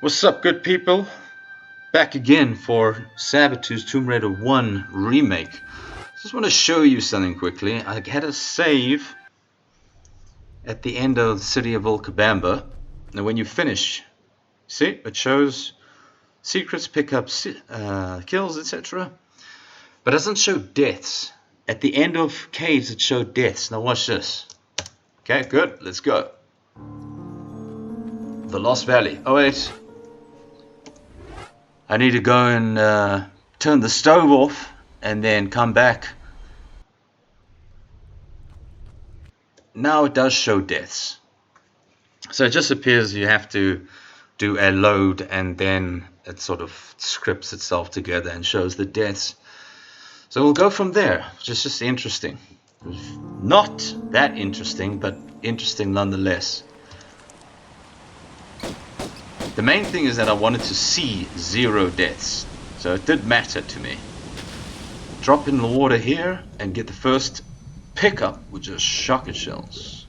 What's up, good people? Back again for Sabatu's Tomb Raider 1 Remake. Just want to show you something quickly. I had a save at the end of the city of Vilcabamba. And when you finish, see, it shows secrets, pickups, kills, etc. But it doesn't show deaths. At the end of caves, it showed deaths. Now watch this. Okay, good. Let's go. The Lost Valley. Oh wait. I need to go and turn the stove off and then come back. Now it does show deaths. So it just appears you have to do a load and then it sort of scripts itself together and shows the deaths. So we'll go from there, which is just interesting. Not that interesting, but interesting nonetheless. The main thing is that I wanted to see 0 deaths, so it did matter to me. Drop in the water here and get the first pickup, which is shotgun shells.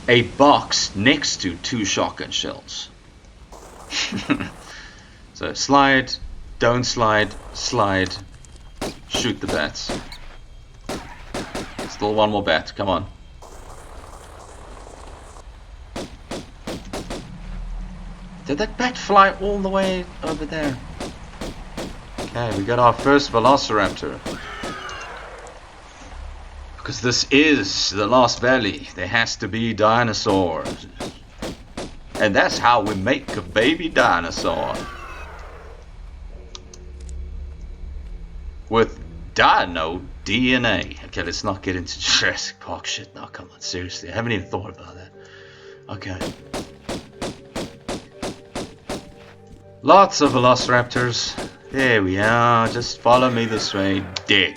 A box next to 2 shotgun shells. So slide, don't slide, slide, shoot the bats. Still one more bat, come on. Did that bat fly all the way over there? Okay, we got our first Velociraptor. Because this is the Lost Valley, there has to be dinosaurs. And that's how we make a baby dinosaur. With dino DNA. Okay, let's not get into Jurassic Park shit now, come on, seriously, I haven't even thought about that. Okay. Lots of Velociraptors. There we are. Just follow me this way. Dead.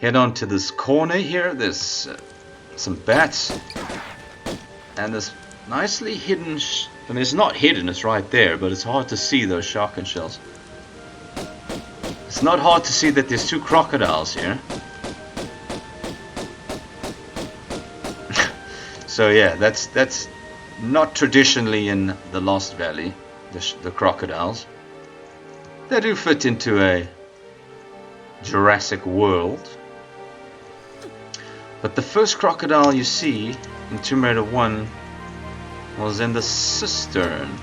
Head on to this corner here. There's some bats. And this nicely hidden... I mean, it's not hidden. It's right there. But it's hard to see those shotgun shells. It's not hard to see that there's 2 crocodiles here. So yeah, that's not traditionally in the Lost Valley, the crocodiles. They do fit into a Jurassic World. But the first crocodile you see in Tomb Raider 1 was in the cistern.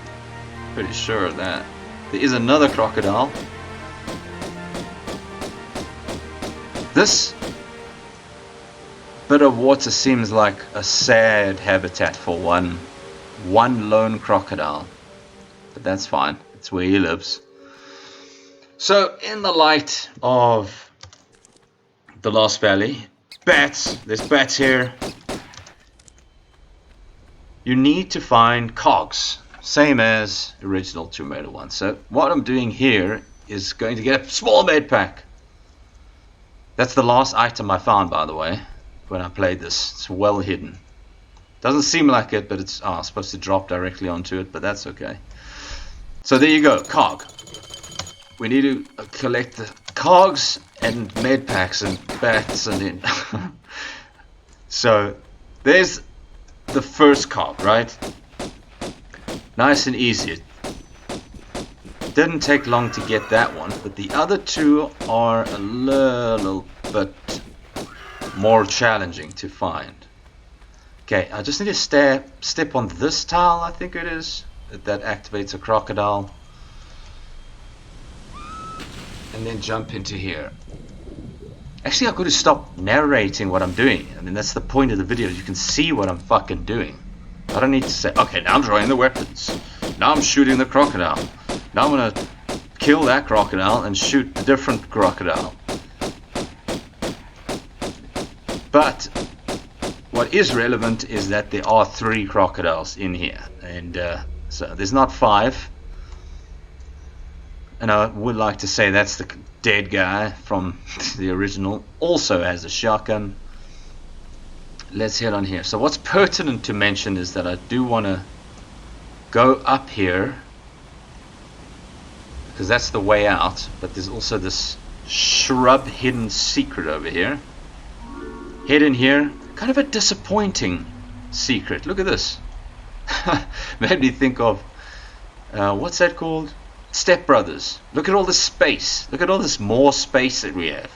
Pretty sure of that. There is another crocodile. This bit of water seems like a sad habitat for one lone crocodile, but that's fine, it's where he lives. So in the light of the Lost Valley, bats, there's bats here. You need to find cogs, same as original Tomb Raider 1. So what I'm doing here is going to get a small med pack. That's the last item I found, by the way, when I played this. It's well hidden. Doesn't seem like it, but it's supposed to drop directly onto it, but that's okay. So there you go, cog. We need to collect the cogs and med packs and bats and in. So there's the first cog, right? Nice and easy. It didn't take long to get that one, but the other 2 are a little bit more challenging to find. Okay, I just need to step on this tile, I think it is, that activates a crocodile. And then jump into here. Actually, I could have stopped narrating what I'm doing. I mean, that's the point of the video. You can see what I'm fucking doing. I don't need to say, okay, now I'm drawing the weapons. Now I'm shooting the crocodile. Now I'm gonna kill that crocodile and shoot a different crocodile. But what is relevant is that there are 3 crocodiles in here, and so there's not 5. And I would like to say that's the dead guy from the original, also has a shotgun. Let's head on here. So what's pertinent to mention is that I do want to go up here, because that's the way out, but there's also this shrub hidden secret over here. Head in here. Kind of a disappointing secret. Look at this. Made me think of what's that called? Step Brothers. Look at all this space. Look at all this more space that we have.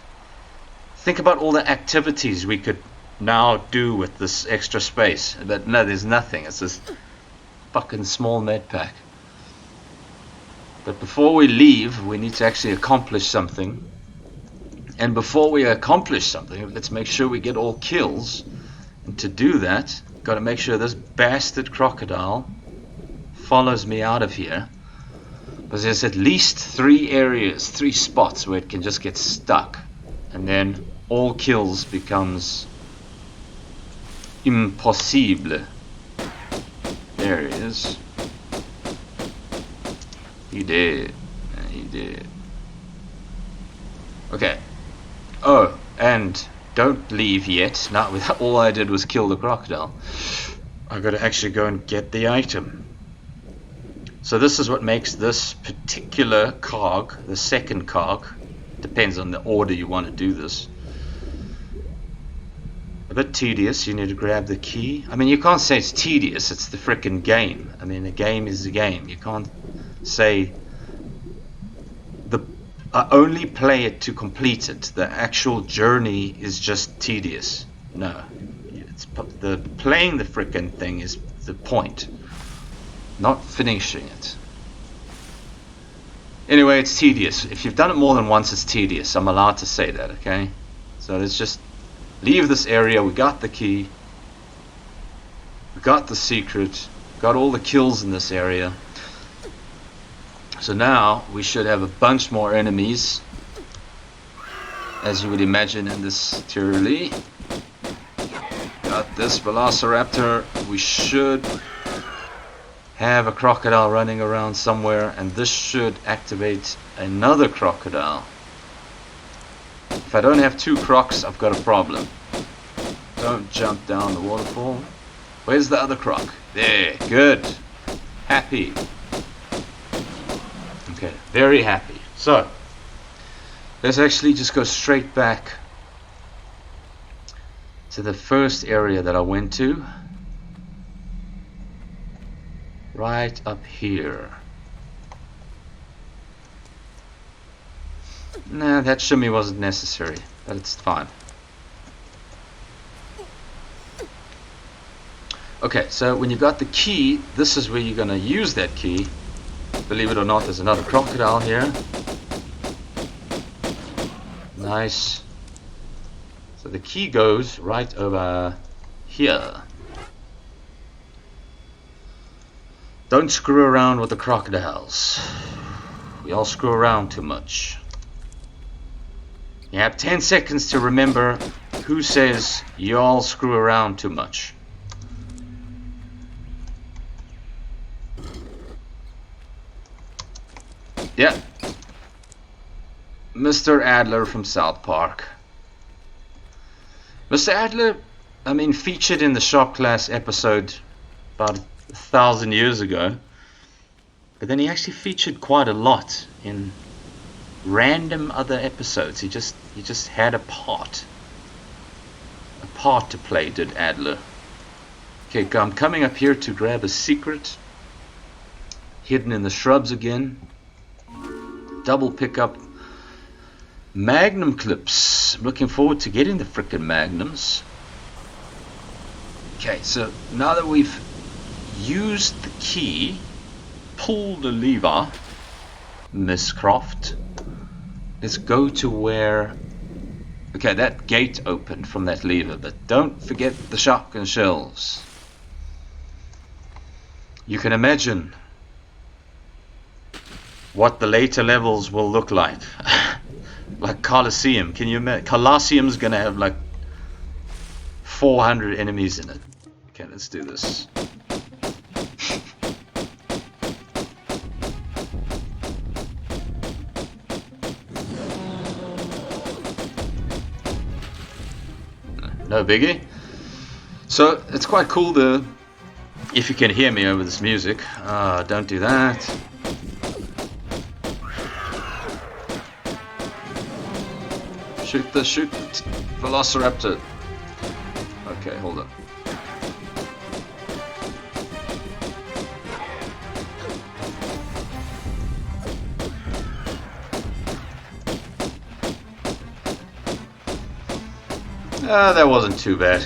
Think about all the activities we could now do with this extra space. But no, there's nothing. It's this fucking small med pack. But before we leave, we need to actually accomplish something. And before we accomplish something, let's make sure we get all kills. And to do that, got to make sure this bastard crocodile follows me out of here. Because there's at least 3 areas, 3 spots where it can just get stuck. And then all kills becomes impossible. There he is. He did. He did. Okay. Oh, and don't leave yet. Not with all I did was kill the crocodile. I gotta actually go and get the item. So this is what makes this particular cog, the second cog, depends on the order you want to do this, a bit tedious. You need to grab the key. I mean, you can't say it's tedious, it's the frickin' game. I mean, the game is the game. You can't say I only play it to complete it. The actual journey is just tedious. No, it's the playing the frickin' thing is the point, not finishing it. Anyway, it's tedious. If you've done it more than once, it's tedious. I'm allowed to say that, okay? So let's just leave this area. We got the key. We got the secret. Got all the kills in this area. So now we should have a bunch more enemies, as you would imagine in this TRLE. Got this Velociraptor. We should have a crocodile running around somewhere, and this should activate another crocodile. If I don't have 2 crocs, I've got a problem. Don't jump down the waterfall. Where's the other croc? There, good. Happy. Okay, very happy. So, let's actually just go straight back to the first area that I went to. Right up here. Nah, that shimmy wasn't necessary, but it's fine. Okay, so when you got the key, this is where you're going to use that key. Believe it or not, there's another crocodile here. Nice. So the key goes right over here. Don't screw around with the crocodiles. We all screw around too much. You have 10 seconds to remember who says you all screw around too much. Yeah. Mr. Adler from South Park. Mr. Adler, I mean, featured in the shop class episode about 1,000 years ago, but then he actually featured quite a lot in random other episodes. He just had a part to play, did Adler. Okay, I'm coming up here to grab a secret hidden in the shrubs again. Double pickup magnum clips. I'm looking forward to getting the frickin' magnums. Okay, so now that we've used the key, pull the lever, Miss Croft. Let's go to where... Okay, that gate opened from that lever, but don't forget the shotgun shells. You can imagine what the later levels will look like. Like Colosseum. Can you imagine? Colosseum's gonna have like 400 enemies in it. Okay, let's do this. No biggie. So it's quite cool if you can hear me over this music. Don't do that. Shoot the Velociraptor. Okay, hold on. That wasn't too bad.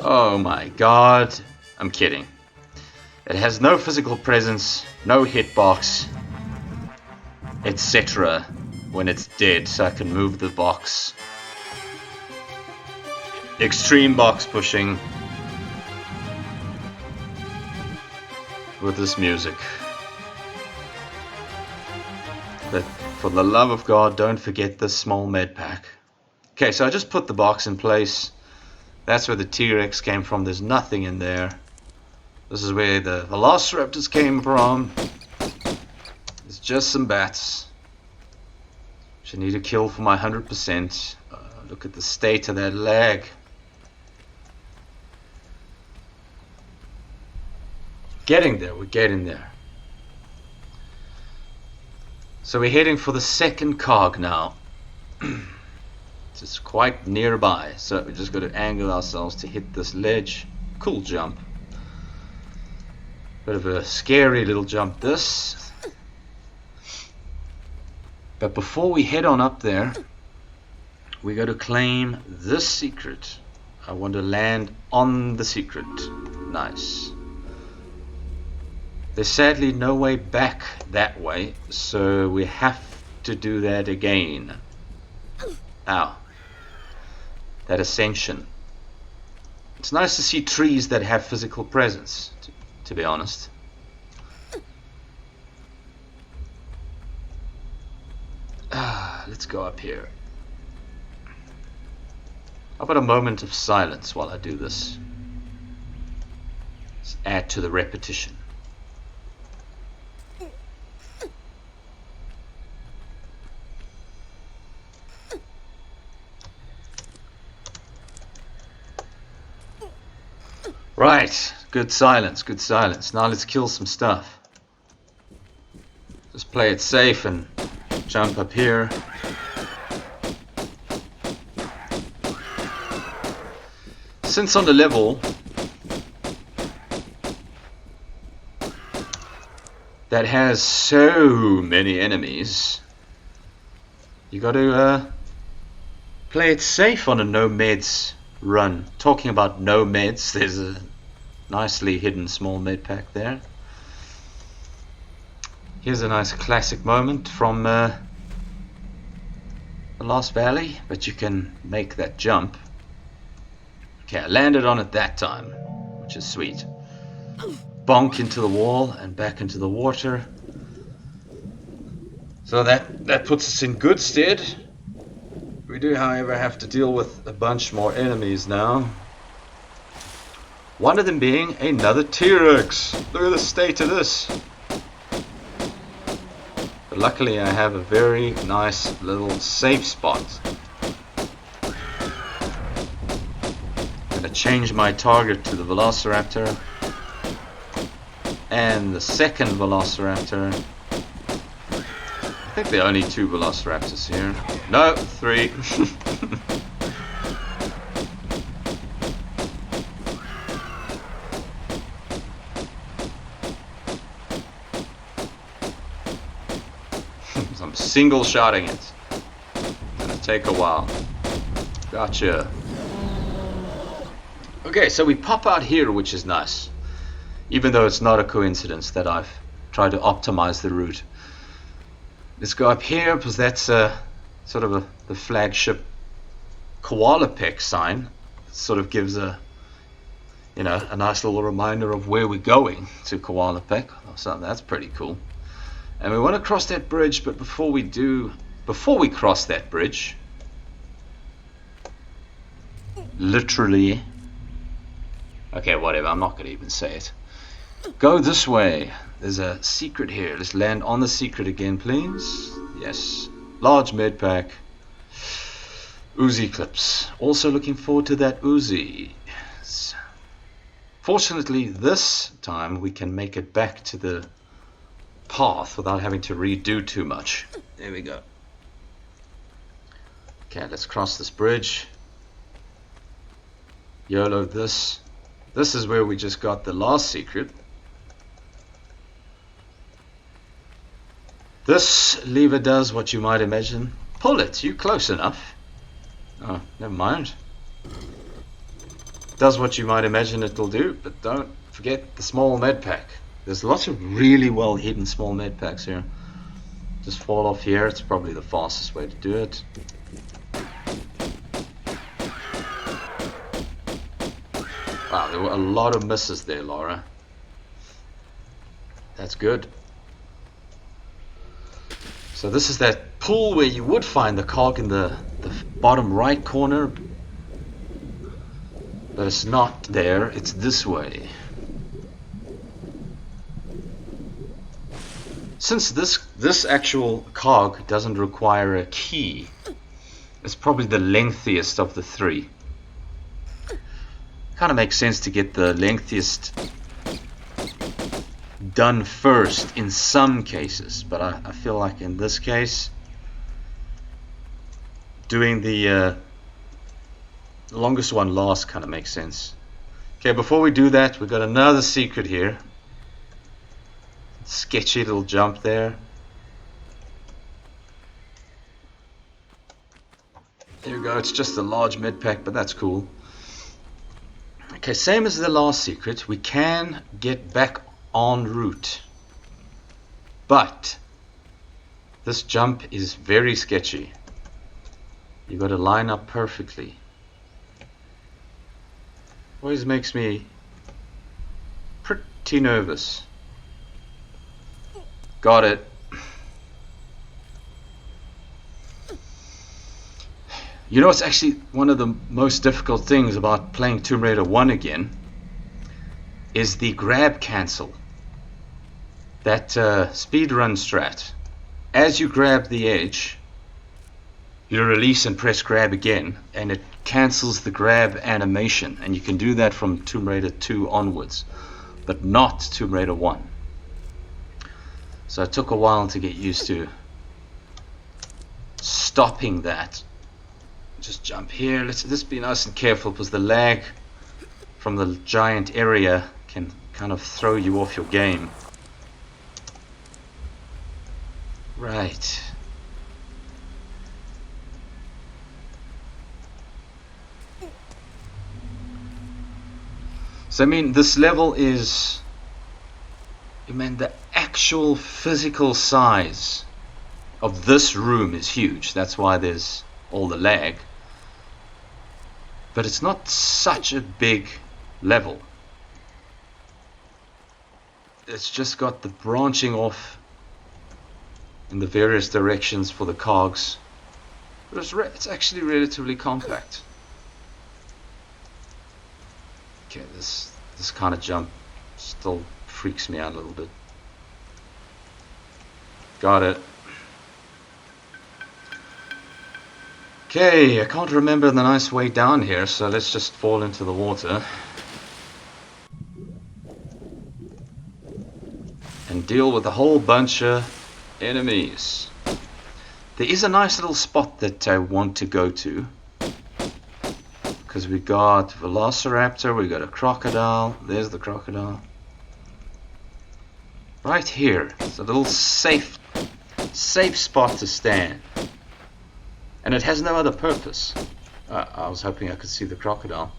Oh my god. I'm kidding. It has no physical presence, no hitbox, etc. when it's dead, so I can move the box. Extreme box pushing with this music. But for the love of God, don't forget this small med pack. Okay, so I just put the box in place. That's where the T-Rex came from. There's nothing in there. This is where the Velociraptors came from. It's just some bats, which I need to kill for my 100%. Look at the state of that leg. Getting there, we're getting there. So we're heading for the second cog now. It's quite nearby, so we just got to angle ourselves to hit this ledge. Cool jump. Bit of a scary little jump this. But before we head on up there, we got to claim this secret. I want to land on the secret. Nice. There's sadly no way back that way, so we have to do that again. Ow. That ascension. It's nice to see trees that have physical presence, to be honest. Let's go up here. How about a moment of silence while I do this? Let's add to the repetition. Right, good silence, good silence. Now let's kill some stuff. Just play it safe and jump up here. Since on the level that has so many enemies, you got to play it safe on a no meds run. Talking about no meds, there's a nicely hidden small med pack there. Here's a nice classic moment from the Lost Valley, but you can make that jump. Okay, I landed on it that time, which is sweet. Bonk into the wall and back into the water. So that puts us in good stead. We do, however, have to deal with a bunch more enemies now. One of them being another T-Rex. Look at the state of this. But luckily I have a very nice little safe spot. I'm going to change my target to the Velociraptor. And the second Velociraptor. I think there are only 2 Velociraptors here. No, 3. I'm single shotting it. It's gonna take a while. Gotcha. Okay, so we pop out here, which is nice. Even though it's not a coincidence that I've tried to optimize the route. Let's go up here, because that's sort of the flagship koala peck sign. It sort of gives a nice little reminder of where we're going to Koala Peck. So that's pretty cool. And we want to cross that bridge, but before we cross that bridge, literally, okay, whatever, I'm not going to even say it. Go this way. There's a secret here. Let's land on the secret again, please. Yes. Large med pack. Uzi clips. Also looking forward to that Uzi. Fortunately, this time we can make it back to the path without having to redo too much. There we go. Okay, let's cross this bridge. YOLO this. This is where we just got the last secret. This lever does what you might imagine. Pull it, you close enough. Oh, never mind. Does what you might imagine it'll do, but don't forget the small med pack. There's lots of really well hidden small med packs here. Just fall off here, it's probably the fastest way to do it. Wow, there were a lot of misses there, Laura. That's good. So this is that pool where you would find the cog in the bottom right corner. But it's not there, it's this way. Since this actual cog doesn't require a key, it's probably the lengthiest of the three. Kind of makes sense to get the lengthiest done first in some cases, but I feel like in this case doing the longest one last kind of makes sense. Okay, before we do that, we've got another secret here. Sketchy little jump there. There we go, it's just a large med pack, but that's cool. Okay, same as the last secret, we can get back en route, but this jump is very sketchy. You got to line up perfectly. Always makes me pretty nervous. Got it. You know, it's actually one of the most difficult things about playing Tomb Raider 1 again is the grab cancel. That speedrun strat. As you grab the edge, you release and press grab again, and it cancels the grab animation. And you can do that from Tomb Raider 2 onwards, but not Tomb Raider 1. So it took a while to get used to stopping that. Just jump here. Let's just be nice and careful, because the lag from the giant area can kind of throw you off your game. Right. So I mean, this level is, I mean, the actual physical size of this room is huge. That's why there's all the lag. But it's not such a big level. It's just got the branching off in the various directions for the cogs. But it's actually relatively compact. Okay, this kind of jump still freaks me out a little bit. Got it. Okay, I can't remember the nice way down here, so let's just fall into the water and deal with a whole bunch of enemies. There is a nice little spot that I want to go to, because we got Velociraptor, we got a crocodile. There's the crocodile. Right here. It's a little safe spot to stand. And it has no other purpose. I was hoping I could see the crocodile.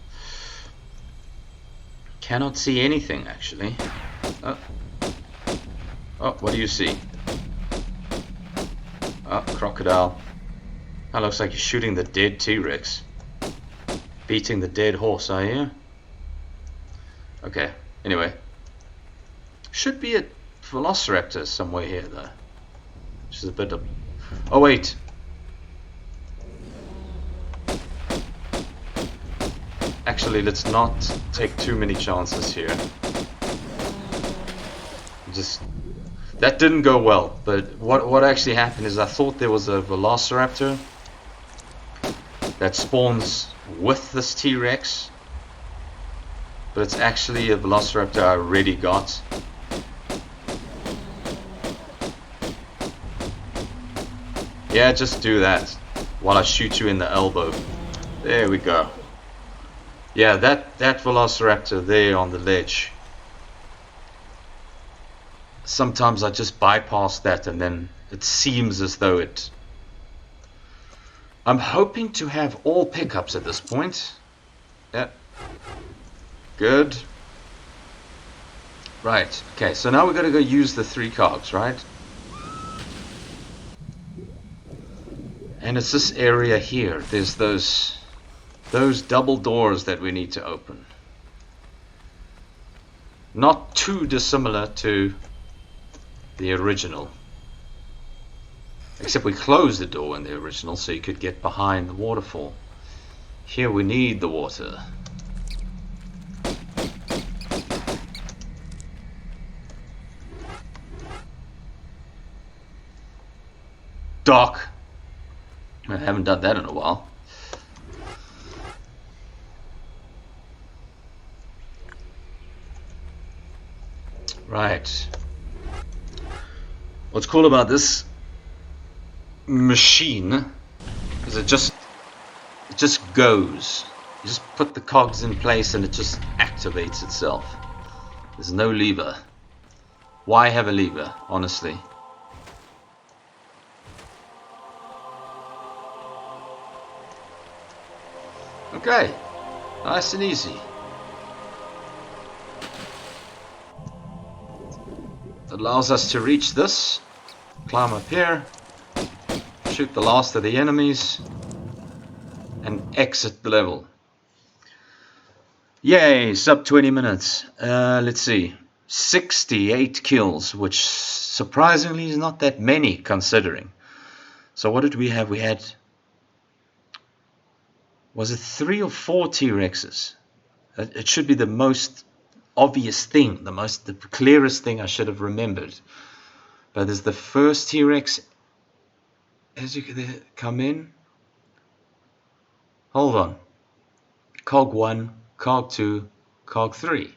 Cannot see anything, actually. Oh, what do you see? Oh, crocodile. That looks like you're shooting the dead T-Rex. Beating the dead horse, are you? Okay, anyway. Should be a Velociraptor somewhere here, though. Which is a bit of... Oh, wait. Actually, let's not take too many chances here. That didn't go well, but what actually happened is I thought there was a Velociraptor that spawns with this T-Rex, but it's actually a Velociraptor I already got. Yeah, just do that while I shoot you in the elbow. There we go. Yeah, that Velociraptor there on the ledge. Sometimes I just bypass that, and then it seems as though it I'm hoping to have all pickups at this point. Yeah. Good. Right. Okay, so now we're going to go use the 3 cogs, right? And it's this area here. There's those double doors that we need to open. Not too dissimilar to the original. Except we closed the door in the original so you could get behind the waterfall. Here we need the water. Dock. I haven't done that in a while. Right. What's cool about this machine is it just goes. You just put the cogs in place and it just activates itself. There's no lever. Why have a lever, honestly? Okay, nice and easy. It allows us to reach this, climb up here, shoot the last of the enemies, and exit the level. Yay, sub 20 minutes. Let's see, 68 kills, which surprisingly is not that many considering. So what did we have? We had, was it 3 or 4 T-Rexes? It should be the most obvious thing, the clearest thing I should have remembered. But there's the first T-Rex as you can come in. Hold on. Cog 1, Cog 2, Cog 3.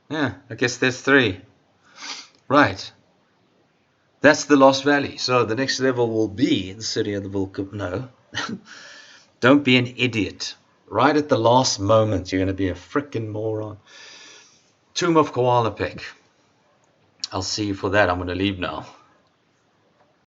Yeah, I guess there's 3. Right. That's the Lost Valley. So the next level will be the City of the Volcano. No. Don't be an idiot. Right at the last moment, you're going to be a frickin' moron. Tomb of Koala Peck. I'll see you for that. I'm going to leave now.